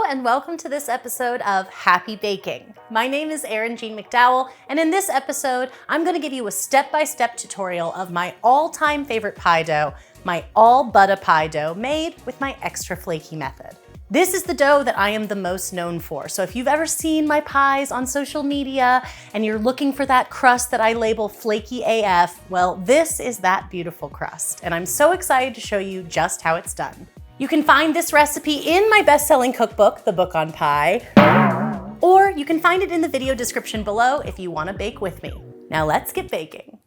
and welcome to this episode of Happy Baking. My name is Erin Jeanne McDowell, and in this episode, I'm gonna give you a step-by-step tutorial of my all-time favorite pie dough, my all Buttah Pie Dough made with my extra flaky method. This is the dough that I am the most known for. So if you've ever seen my pies on social media and you're looking for that crust that I label flaky AF, well, this is that beautiful crust. And I'm so excited to show you just how it's done. You can find this recipe in my best-selling cookbook, The Book on Pie, or you can find it in the video description below if you want to bake with me. Now let's get baking.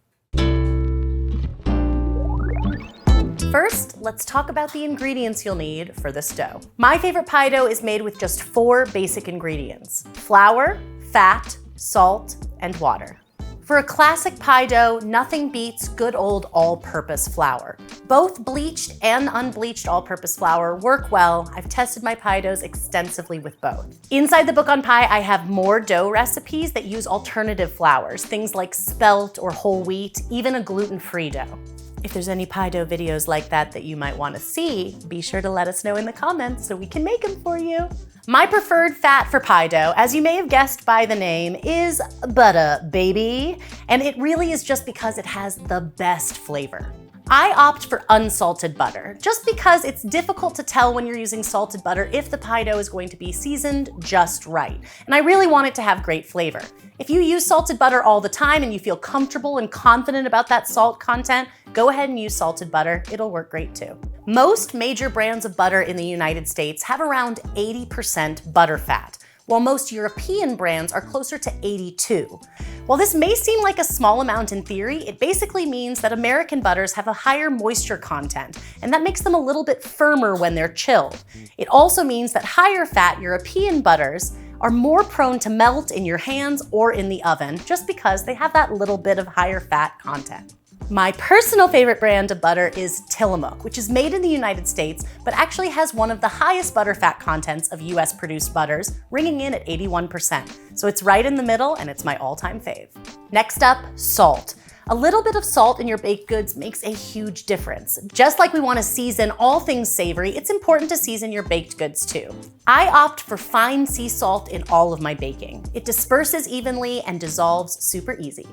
First, let's talk about the ingredients you'll need for this dough. My favorite pie dough is made with just 4 basic ingredients: flour, fat, salt, and water. For a classic pie dough, nothing beats good old all-purpose flour. Both bleached and unbleached all-purpose flour work well. I've tested my pie doughs extensively with both. Inside the book on pie, I have more dough recipes that use alternative flours, things like spelt or whole wheat, even a gluten-free dough. If there's any pie dough videos like that you might want to see, be sure to let us know in the comments so we can make them for you. My preferred fat for pie dough, as you may have guessed by the name, is butter, baby. And it really is just because it has the best flavor. I opt for unsalted butter, just because it's difficult to tell when you're using salted butter if the pie dough is going to be seasoned just right. And I really want it to have great flavor. If you use salted butter all the time and you feel comfortable and confident about that salt content, go ahead and use salted butter. It'll work great too. Most major brands of butter in the United States have around 80% butter fat, while most European brands are closer to 82. While this may seem like a small amount in theory, it basically means that American butters have a higher moisture content, and that makes them a little bit firmer when they're chilled. It also means that higher fat European butters are more prone to melt in your hands or in the oven, just because they have that little bit of higher fat content. My personal favorite brand of butter is Tillamook, which is made in the United States, but actually has one of the highest butter fat contents of US produced butters, ringing in at 81%. So it's right in the middle, and it's my all-time fave. Next up, salt. A little bit of salt in your baked goods makes a huge difference. Just like we want to season all things savory, it's important to season your baked goods too. I opt for fine sea salt in all of my baking. It disperses evenly and dissolves super easy.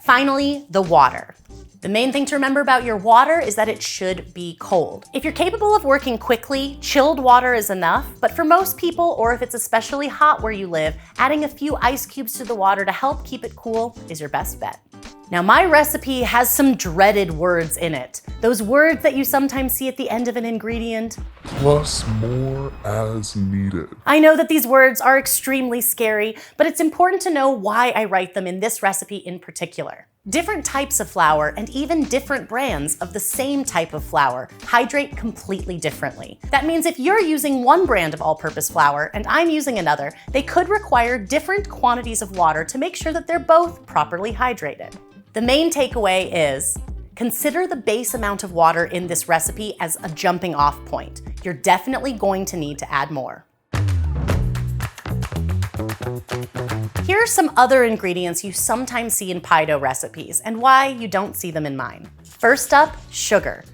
Finally, the water. The main thing to remember about your water is that it should be cold. If you're capable of working quickly, chilled water is enough, but for most people, or if it's especially hot where you live, adding a few ice cubes to the water to help keep it cool is your best bet. Now, my recipe has some dreaded words in it. Those words that you sometimes see at the end of an ingredient. Plus more as needed. I know that these words are extremely scary, but it's important to know why I write them in this recipe in particular. Different types of flour and even different brands of the same type of flour hydrate completely differently. That means if you're using one brand of all-purpose flour and I'm using another, they could require different quantities of water to make sure that they're both properly hydrated. The main takeaway is, consider the base amount of water in this recipe as a jumping off point. You're definitely going to need to add more. Here are some other ingredients you sometimes see in pie dough recipes and why you don't see them in mine. First up, sugar.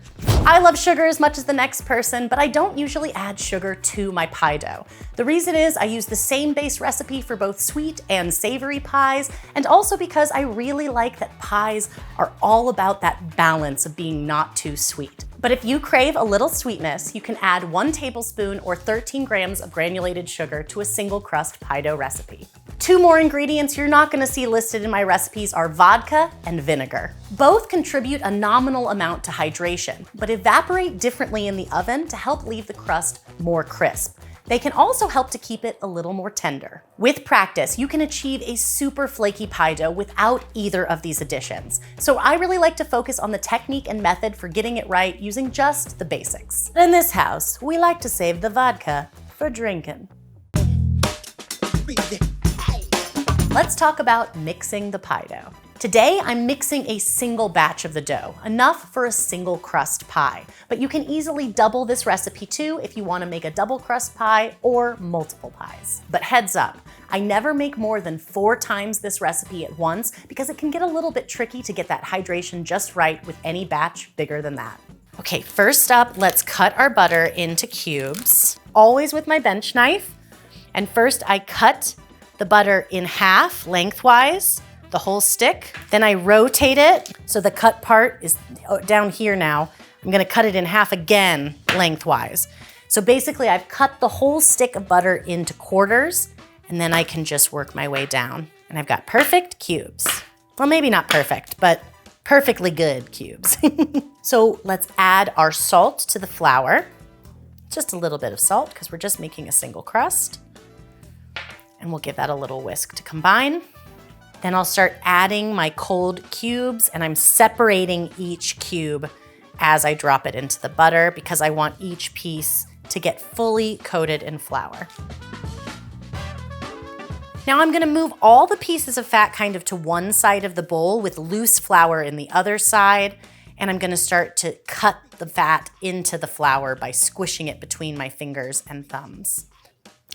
I love sugar as much as the next person, but I don't usually add sugar to my pie dough. The reason is I use the same base recipe for both sweet and savory pies, and also because I really like that pies are all about that balance of being not too sweet. But if you crave a little sweetness, you can add 1 tablespoon or 13 grams of granulated sugar to a single crust pie dough recipe. 2 more ingredients you're not gonna see listed in my recipes are vodka and vinegar. Both contribute a nominal amount to hydration, but evaporate differently in the oven to help leave the crust more crisp. They can also help to keep it a little more tender. With practice, you can achieve a super flaky pie dough without either of these additions. So I really like to focus on the technique and method for getting it right using just the basics. In this house, we like to save the vodka for drinking. Let's talk about mixing the pie dough. Today, I'm mixing a single batch of the dough, enough for a single crust pie. But you can easily double this recipe too if you want to make a double crust pie or multiple pies. But heads up, I never make more than 4 times this recipe at once because it can get a little bit tricky to get that hydration just right with any batch bigger than that. Okay, first up, let's cut our butter into cubes, always with my bench knife. And first I cut the butter in half lengthwise, the whole stick. Then I rotate it, so the cut part is down here now. I'm gonna cut it in half again lengthwise. So basically I've cut the whole stick of butter into quarters, and then I can just work my way down. And I've got perfect cubes. Well, maybe not perfect, but perfectly good cubes. So let's add our salt to the flour. Just a little bit of salt because we're just making a single crust. And we'll give that a little whisk to combine. Then I'll start adding my cold cubes, and I'm separating each cube as I drop it into the butter because I want each piece to get fully coated in flour. Now I'm gonna move all the pieces of fat kind of to one side of the bowl with loose flour in the other side, and I'm gonna start to cut the fat into the flour by squishing it between my fingers and thumbs.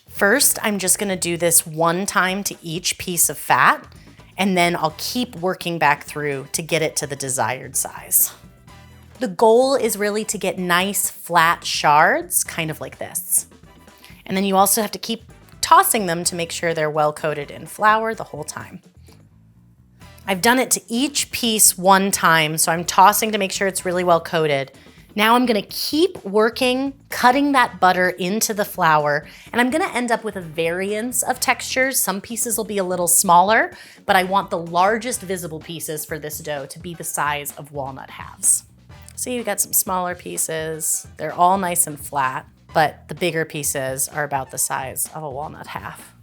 First, I'm just gonna do this one time to each piece of fat, and then I'll keep working back through to get it to the desired size. The goal is really to get nice flat shards, kind of like this. And then you also have to keep tossing them to make sure they're well coated in flour the whole time. I've done it to each piece one time, so I'm tossing to make sure it's really well coated. Now I'm gonna keep working, cutting that butter into the flour, and I'm gonna end up with a variance of textures. Some pieces will be a little smaller, but I want the largest visible pieces for this dough to be the size of walnut halves. See, you got some smaller pieces. They're all nice and flat, but the bigger pieces are about the size of a walnut half.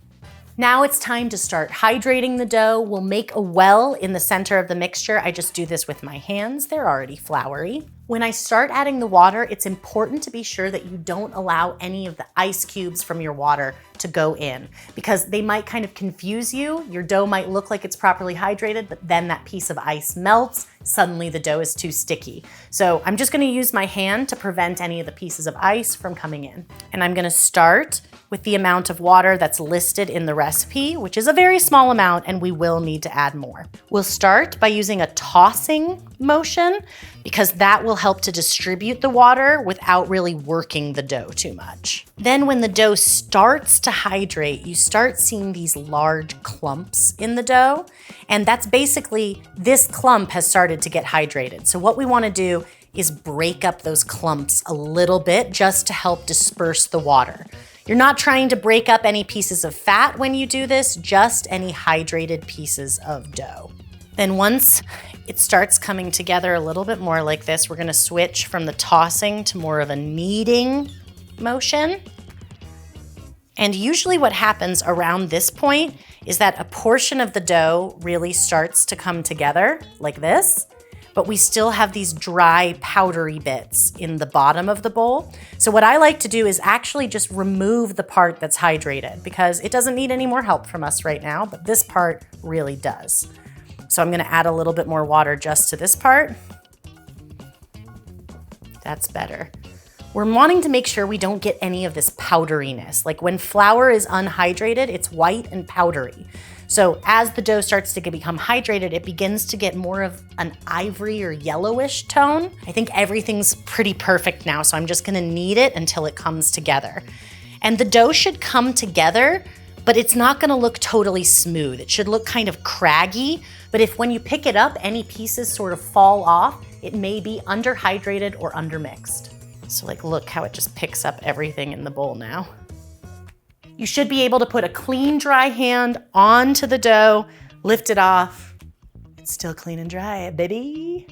Now it's time to start hydrating the dough. We'll make a well in the center of the mixture. I just do this with my hands. They're already floury. When I start adding the water, it's important to be sure that you don't allow any of the ice cubes from your water to go in because they might kind of confuse you. Your dough might look like it's properly hydrated, but then that piece of ice melts. Suddenly the dough is too sticky. So I'm just gonna use my hand to prevent any of the pieces of ice from coming in. And I'm gonna start with the amount of water that's listed in the recipe, which is a very small amount, and we will need to add more. We'll start by using a tossing motion because that will help to distribute the water without really working the dough too much. Then when the dough starts to hydrate, you start seeing these large clumps in the dough, and that's basically this clump has started to get hydrated. So what we wanna do is break up those clumps a little bit just to help disperse the water. You're not trying to break up any pieces of fat when you do this, just any hydrated pieces of dough. Then once it starts coming together a little bit more like this, we're gonna switch from the tossing to more of a kneading motion. And usually what happens around this point is that a portion of the dough really starts to come together like this, but we still have these dry, powdery bits in the bottom of the bowl. So what I like to do is actually just remove the part that's hydrated because it doesn't need any more help from us right now, but this part really does. So I'm gonna add a little bit more water just to this part. That's better. We're wanting to make sure we don't get any of this powderiness. Like when flour is unhydrated, it's white and powdery. So as the dough starts to become hydrated, it begins to get more of an ivory or yellowish tone. I think everything's pretty perfect now, so I'm just gonna knead it until it comes together. And the dough should come together, but it's not gonna look totally smooth. It should look kind of craggy, but if when you pick it up, any pieces sort of fall off, it may be underhydrated or undermixed. So like, look how it just picks up everything in the bowl now. You should be able to put a clean, dry hand onto the dough, lift it off. It's still clean and dry, baby.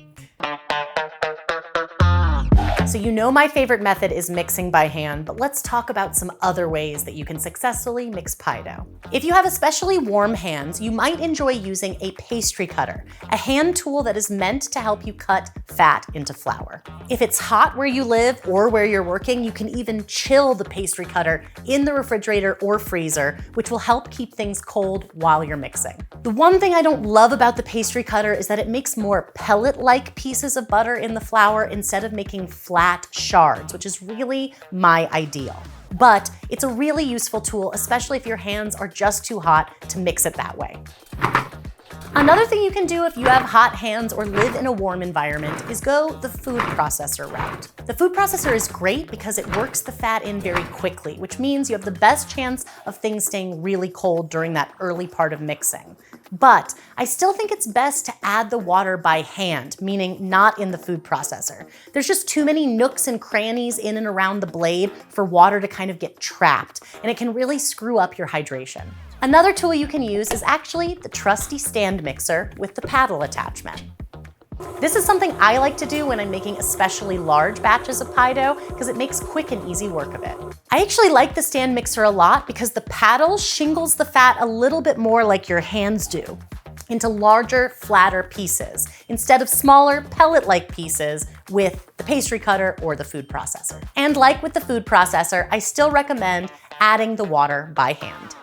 So you know my favorite method is mixing by hand, but let's talk about some other ways that you can successfully mix pie dough. If you have especially warm hands, you might enjoy using a pastry cutter, a hand tool that is meant to help you cut fat into flour. If it's hot where you live or where you're working, you can even chill the pastry cutter in the refrigerator or freezer, which will help keep things cold while you're mixing. The one thing I don't love about the pastry cutter is that it makes more pellet-like pieces of butter in the flour instead of making flat shards, which is really my ideal. But it's a really useful tool, especially if your hands are just too hot to mix it that way. Another thing you can do if you have hot hands or live in a warm environment is go the food processor route. The food processor is great because it works the fat in very quickly, which means you have the best chance of things staying really cold during that early part of mixing. But I still think it's best to add the water by hand, meaning not in the food processor. There's just too many nooks and crannies in and around the blade for water to kind of get trapped, and it can really screw up your hydration. Another tool you can use is actually the trusty stand mixer with the paddle attachment. This is something I like to do when I'm making especially large batches of pie dough because it makes quick and easy work of it. I actually like the stand mixer a lot because the paddle shingles the fat a little bit more like your hands do, into larger, flatter pieces, instead of smaller, pellet-like pieces with the pastry cutter or the food processor. And like with the food processor, I still recommend adding the water by hand.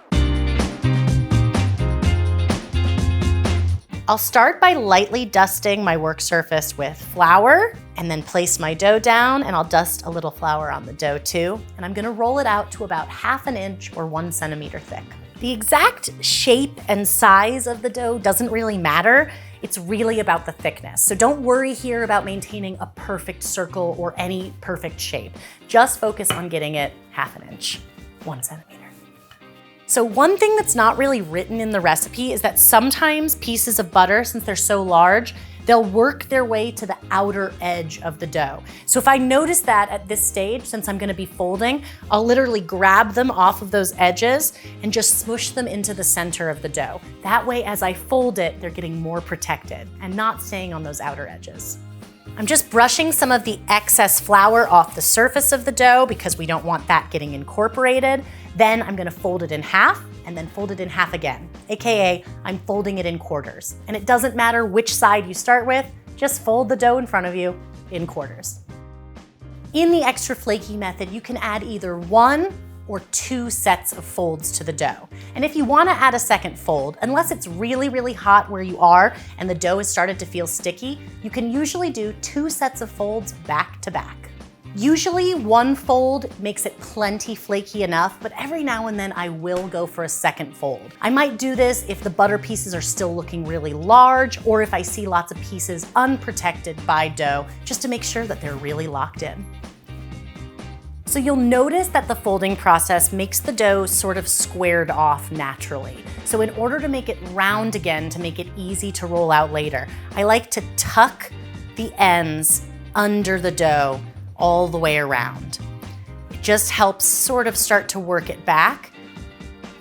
I'll start by lightly dusting my work surface with flour and then place my dough down, and I'll dust a little flour on the dough too. And I'm gonna roll it out to about 1/2 inch or 1 centimeter thick. The exact shape and size of the dough doesn't really matter. It's really about the thickness. So don't worry here about maintaining a perfect circle or any perfect shape. Just focus on getting it 1/2 inch, 1 centimeter. So one thing that's not really written in the recipe is that sometimes pieces of butter, since they're so large, they'll work their way to the outer edge of the dough. So if I notice that at this stage, since I'm gonna be folding, I'll literally grab them off of those edges and just smush them into the center of the dough. That way, as I fold it, they're getting more protected and not staying on those outer edges. I'm just brushing some of the excess flour off the surface of the dough because we don't want that getting incorporated. Then I'm gonna fold it in half and then fold it in half again, AKA I'm folding it in quarters. And it doesn't matter which side you start with, just fold the dough in front of you in quarters. In the extra flaky method, you can add either 1 or 2 sets of folds to the dough. And if you wanna add a second fold, unless it's really, really hot where you are and the dough has started to feel sticky, you can usually do 2 sets of folds back to back. Usually 1 fold makes it plenty flaky enough, but every now and then I will go for a second fold. I might do this if the butter pieces are still looking really large or if I see lots of pieces unprotected by dough, just to make sure that they're really locked in. So you'll notice that the folding process makes the dough sort of squared off naturally. So in order to make it round again, to make it easy to roll out later, I like to tuck the ends under the dough all the way around. It just helps sort of start to work it back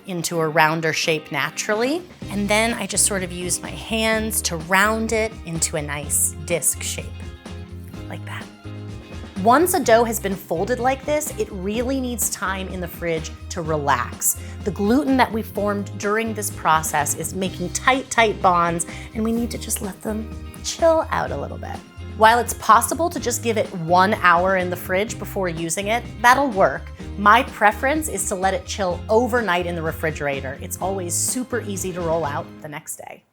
into a rounder shape naturally. And then I just sort of use my hands to round it into a nice disc shape, like that. Once a dough has been folded like this, it really needs time in the fridge to relax. The gluten that we formed during this process is making tight, tight bonds, and we need to just let them chill out a little bit. While it's possible to just give it 1 hour in the fridge before using it, that'll work. My preference is to let it chill overnight in the refrigerator. It's always super easy to roll out the next day.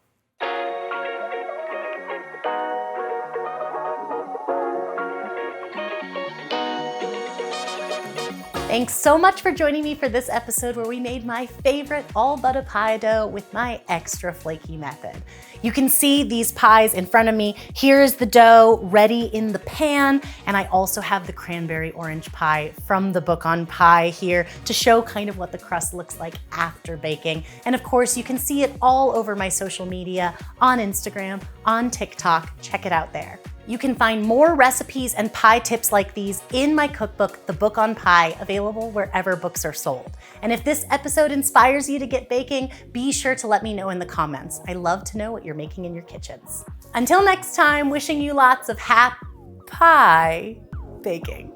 Thanks so much for joining me for this episode where we made my favorite all Buttah Pie dough with my extra flaky method. You can see these pies in front of me. Here is the dough ready in the pan, and I also have the cranberry orange pie from the book on pie here to show kind of what the crust looks like after baking. And of course, you can see it all over my social media, on Instagram, on TikTok. Check it out there. You can find more recipes and pie tips like these in my cookbook, The Book on Pie, available wherever books are sold. And if this episode inspires you to get baking, be sure to let me know in the comments. I love to know what you're making in your kitchens. Until next time, wishing you lots of happy pie baking.